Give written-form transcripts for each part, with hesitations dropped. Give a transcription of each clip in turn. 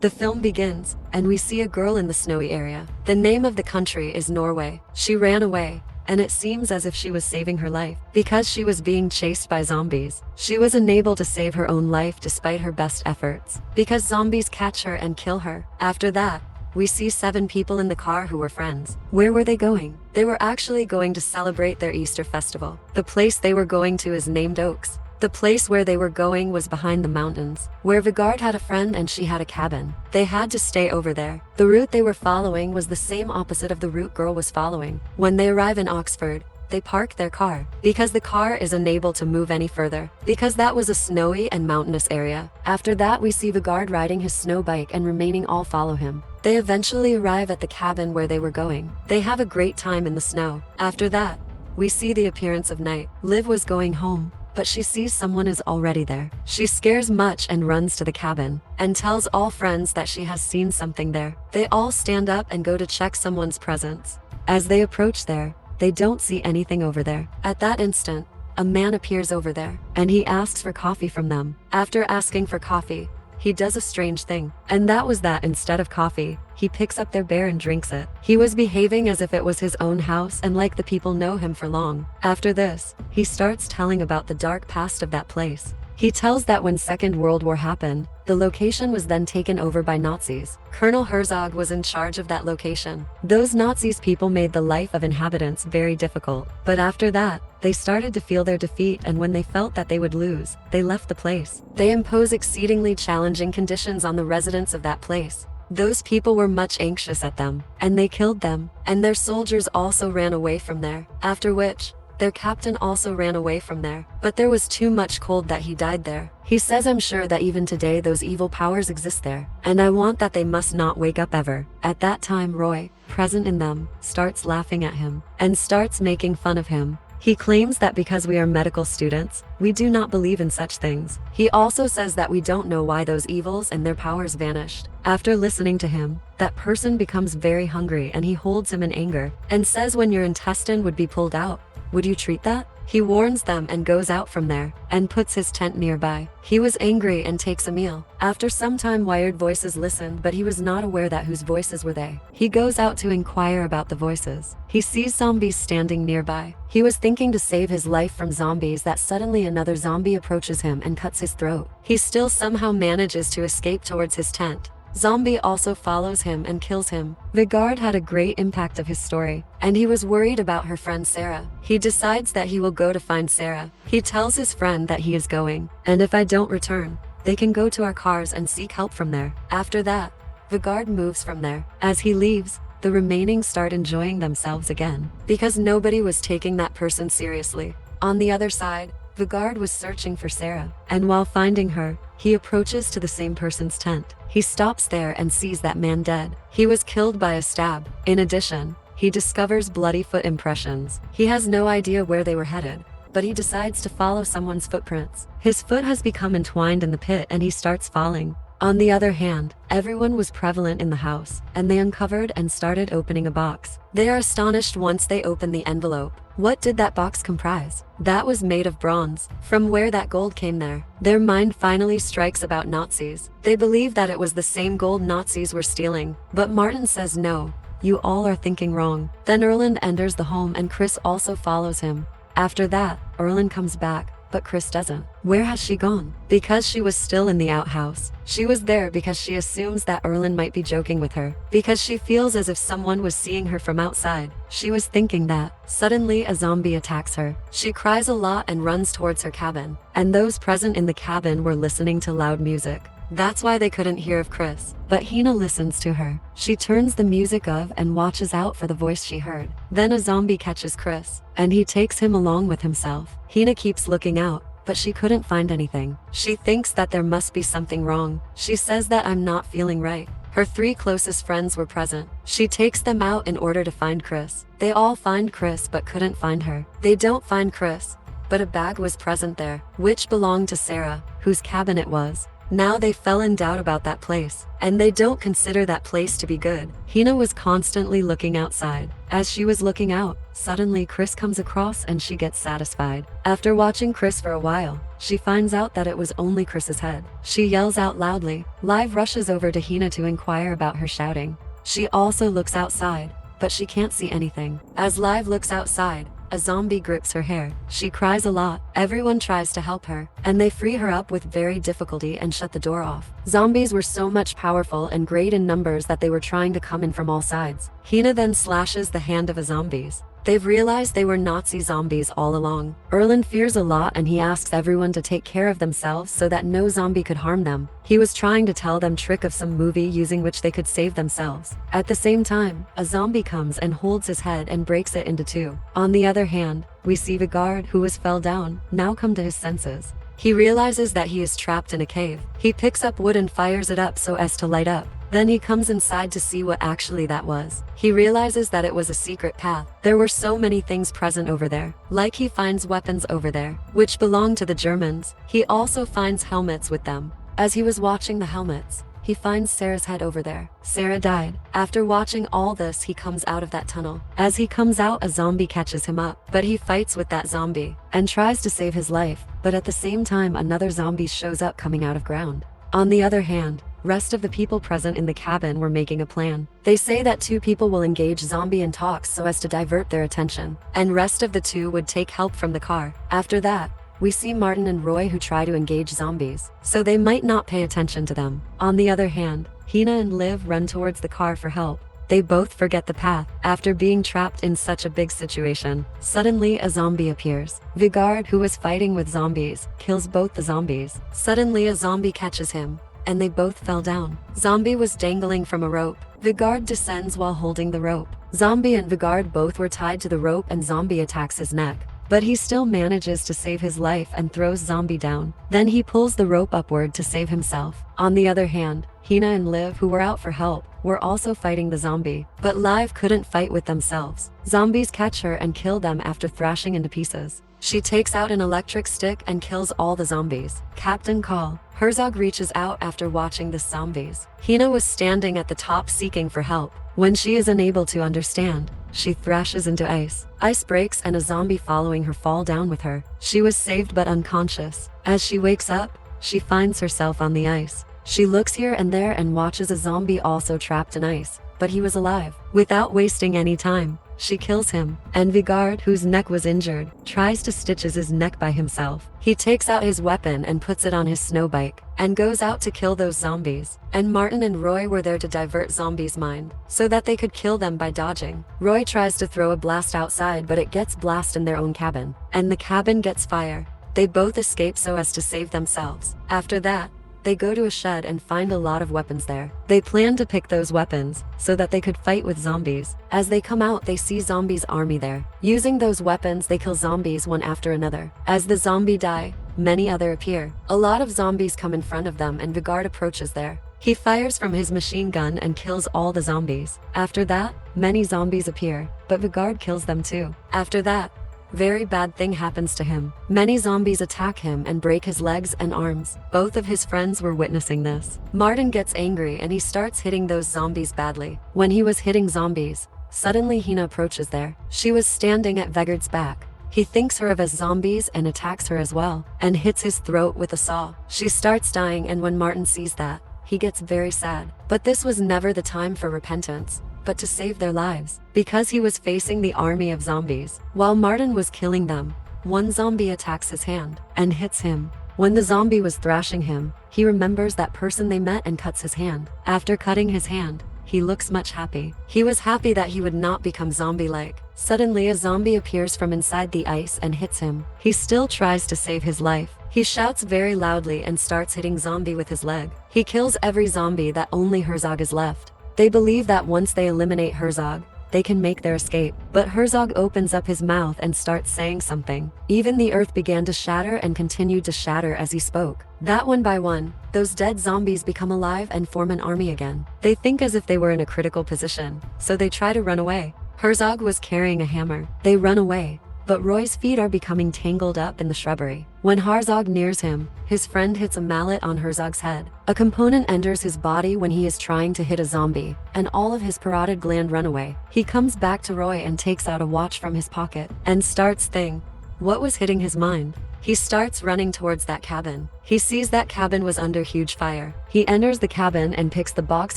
The film begins, and we see a girl in the snowy area. The name of the country is Norway. She ran away, and it seems as if she was saving her life. Because she was being chased by zombies, she was unable to save her own life despite her best efforts, because zombies catch her and kill her. After that, we see 7 people in the car who were friends. Where were they going? They were actually going to celebrate their Easter festival. The place they were going to is named Oaks. The place where they were going was behind the mountains, where Vigard had a friend and she had a cabin. They had to stay over there. The route they were following was the same opposite of the route girl was following. When they arrive in Oxford, they park their car, because the car is unable to move any further, because that was a snowy and mountainous area. After that, we see Vigard riding his snow bike and remaining all follow him. They eventually arrive at the cabin where they were going. They have a great time in the snow. After that, we see the appearance of night. Liv was going home, but she sees someone is already there. She scares much and runs to the cabin, and tells all friends that she has seen something there. They all stand up and go to check someone's presence. As they approach there, they don't see anything over there. At that instant, a man appears over there, and he asks for coffee from them. After asking for coffee, he does a strange thing, and that was that instead of coffee, he picks up their beer and drinks it. He was behaving as if it was his own house and like the people know him for long. After this, he starts telling about the dark past of that place. He tells that when Second World War happened, the location was then taken over by Nazis. Colonel Herzog was in charge of that location. Those Nazis people made the life of inhabitants very difficult. But after that, they started to feel their defeat, and when they felt that they would lose, they left the place. They impose exceedingly challenging conditions on the residents of that place. Those people were much anxious at them, and they killed them, and their soldiers also ran away from there, after which, their captain also ran away from there, but there was too much cold that he died there. He says, I'm sure that even today those evil powers exist there, and I want that they must not wake up ever. At that time Roy, present in them, starts laughing at him, and starts making fun of him. He claims that because we are medical students, we do not believe in such things. He also says that we don't know why those evils and their powers vanished. After listening to him, that person becomes very hungry and he holds him in anger, and says when your intestine would be pulled out, would you treat that? He warns them and goes out from there, and puts his tent nearby. He was angry and takes a meal. After some time wired voices listened, but he was not aware that whose voices were they. He goes out to inquire about the voices. He sees zombies standing nearby. He was thinking to save his life from zombies that suddenly another zombie approaches him and cuts his throat. He still somehow manages to escape towards his tent. Zombie also follows him and kills him. Vigard had a great impact of his story, and he was worried about her friend Sarah. He decides that he will go to find Sarah. He tells his friend that he is going, and if I don't return, they can go to our cars and seek help from there. After that, Vigard moves from there. As he leaves, the remaining start enjoying themselves again, because nobody was taking that person seriously. On the other side, Vigard was searching for Sarah, and while finding her, he approaches to the same person's tent. He stops there and sees that man dead. He was killed by a stab. In addition, he discovers bloody foot impressions. He has no idea where they were headed, but he decides to follow someone's footprints. His foot has become entwined in the pit and he starts falling. On the other hand, everyone was prevalent in the house, and they uncovered and started opening a box. They are astonished once they open the envelope. What did that box comprise? That was made of bronze. From where that gold came there? Their mind finally strikes about Nazis. They believe that it was the same gold Nazis were stealing, but Martin says no. You all are thinking wrong. Then Erland enters the home and Chris also follows him. After that, Erland comes back, but Chris doesn't. Where has she gone? Because she was still in the outhouse. She was there because she assumes that Erland might be joking with her, because she feels as if someone was seeing her from outside. She was thinking that. Suddenly a zombie attacks her. She cries a lot and runs towards her cabin, and those present in the cabin were listening to loud music. That's why they couldn't hear of Chris. But Hina listens to her. She turns the music off and watches out for the voice she heard. Then a zombie catches Chris, and he takes him along with himself. Hina keeps looking out, but she couldn't find anything. She thinks that there must be something wrong. She says that I'm not feeling right. Her 3 closest friends were present. She takes them out in order to find Chris. They all find Chris but couldn't find her. They don't find Chris, but a bag was present there, which belonged to Sarah, whose cabin it was. Now they fell in doubt about that place, and they don't consider that place to be good. Hina was constantly looking outside. As she was looking out, suddenly Chris comes across and she gets satisfied. After watching Chris for a while, she finds out that it was only Chris's head. She yells out loudly. Liv rushes over to Hina to inquire about her shouting. She also looks outside, but she can't see anything. As Liv looks outside, a zombie grips her hair. She cries a lot. Everyone tries to help her, and they free her up with very difficulty and shut the door off. Zombies were so much powerful and great in numbers that they were trying to come in from all sides. Hina then slashes the hand of a zombies. They've realized they were Nazi zombies all along. Erland fears a lot and he asks everyone to take care of themselves so that no zombie could harm them. He was trying to tell them trick of some movie using which they could save themselves. At the same time, a zombie comes and holds his head and breaks it into two. On the other hand, we see Vigard, who was fell down, now come to his senses. He realizes that he is trapped in a cave. He picks up wood and fires it up so as to light up. Then he comes inside to see what actually that was. He realizes that it was a secret path. There were so many things present over there. Like he finds weapons over there, which belong to the Germans. He also finds helmets with them. As he was watching the helmets, he finds Sarah's head over there. Sarah died. After watching all this, he comes out of that tunnel. As he comes out, a zombie catches him up, but he fights with that zombie and tries to save his life. But at the same time, another zombie shows up coming out of ground. On the other hand, rest of the people present in the cabin were making a plan. They say that 2 people will engage zombie in talks so as to divert their attention, and rest of the 2 would take help from the car. After that, we see Martin and Roy who try to engage zombies, so they might not pay attention to them. On the other hand, Hina and Liv run towards the car for help. They both forget the path. After being trapped in such a big situation, suddenly a zombie appears. Vigard, who was fighting with zombies, kills both the zombies. Suddenly a zombie catches him, and they both fell down. Zombie was dangling from a rope. Vigard descends while holding the rope. Zombie and Vigard both were tied to the rope and Zombie attacks his neck. But he still manages to save his life and throws Zombie down. Then he pulls the rope upward to save himself. On the other hand, Hina and Liv, who were out for help, were also fighting the zombie. But Liv couldn't fight with themselves. Zombies catch her and kill them after thrashing into pieces. She takes out an electric stick and kills all the zombies. Captain Call. Herzog reaches out after watching the zombies. Hina was standing at the top seeking for help. When she is unable to understand, she thrashes into ice. Ice breaks and a zombie following her fall down with her. She was saved but unconscious. As she wakes up, she finds herself on the ice. She looks here and there and watches a zombie also trapped in ice, but he was alive. Without wasting any time, she kills him, and Vigard, whose neck was injured, tries to stitch his neck by himself. He takes out his weapon and puts it on his snow bike, and goes out to kill those zombies. And Martin and Roy were there to divert zombies' mind, so that they could kill them by dodging. Roy tries to throw a blast outside, but it gets blast in their own cabin, and the cabin gets fire. They both escape so as to save themselves. After that, they go to a shed and find a lot of weapons there. They plan to pick those weapons so that they could fight with zombies. As they come out, they see zombies' army there. Using those weapons, they kill zombies one after another. As the zombie die, many other appear. A lot of zombies come in front of them and Vigard approaches there. He fires from his machine gun and kills all the zombies. After that, many zombies appear, but Vigard kills them too. After that, very bad thing happens to him. Many zombies attack him and break his legs and arms. Both of his friends were witnessing this. Martin gets angry and he starts hitting those zombies badly. When he was hitting zombies, suddenly Hina approaches there. She was standing at Vegard's back. He thinks her of as zombies and attacks her as well, and hits his throat with a saw. She starts dying, and when Martin sees that, he gets very sad. But this was never the time for repentance, but to save their lives, because he was facing the army of zombies. While Martin was killing them, one zombie attacks his hand and hits him. When the zombie was thrashing him, he remembers that person they met and cuts his hand. After cutting his hand, he looks much happy. He was happy that he would not become zombie-like. Suddenly a zombie appears from inside the ice and hits him. He still tries to save his life. He shouts very loudly and starts hitting zombie with his leg. He kills every zombie that only Herzog is left. They believe that once they eliminate Herzog, they can make their escape. But Herzog opens up his mouth and starts saying something. Even the earth began to shatter and continued to shatter as he spoke. That one by one, those dead zombies become alive and form an army again. They think as if they were in a critical position, so they try to run away. Herzog was carrying a hammer. They run away, but Roy's feet are becoming tangled up in the shrubbery. When Herzog nears him, his friend hits a mallet on Herzog's head. A component enters his body when he is trying to hit a zombie, and all of his parotid gland run away. He comes back to Roy and takes out a watch from his pocket and starts thinking. What was hitting his mind? He starts running towards that cabin. He sees that cabin was under huge fire. He enters the cabin and picks the box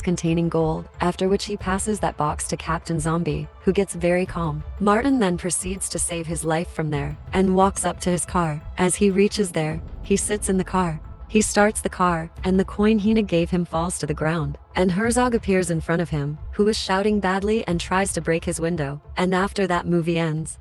containing gold, after which he passes that box to Captain Zombie, who gets very calm. Martin then proceeds to save his life from there, and walks up to his car. As he reaches there, he sits in the car. He starts the car, and the coin Hina gave him falls to the ground. And Herzog appears in front of him, who is shouting badly and tries to break his window. And after that movie ends.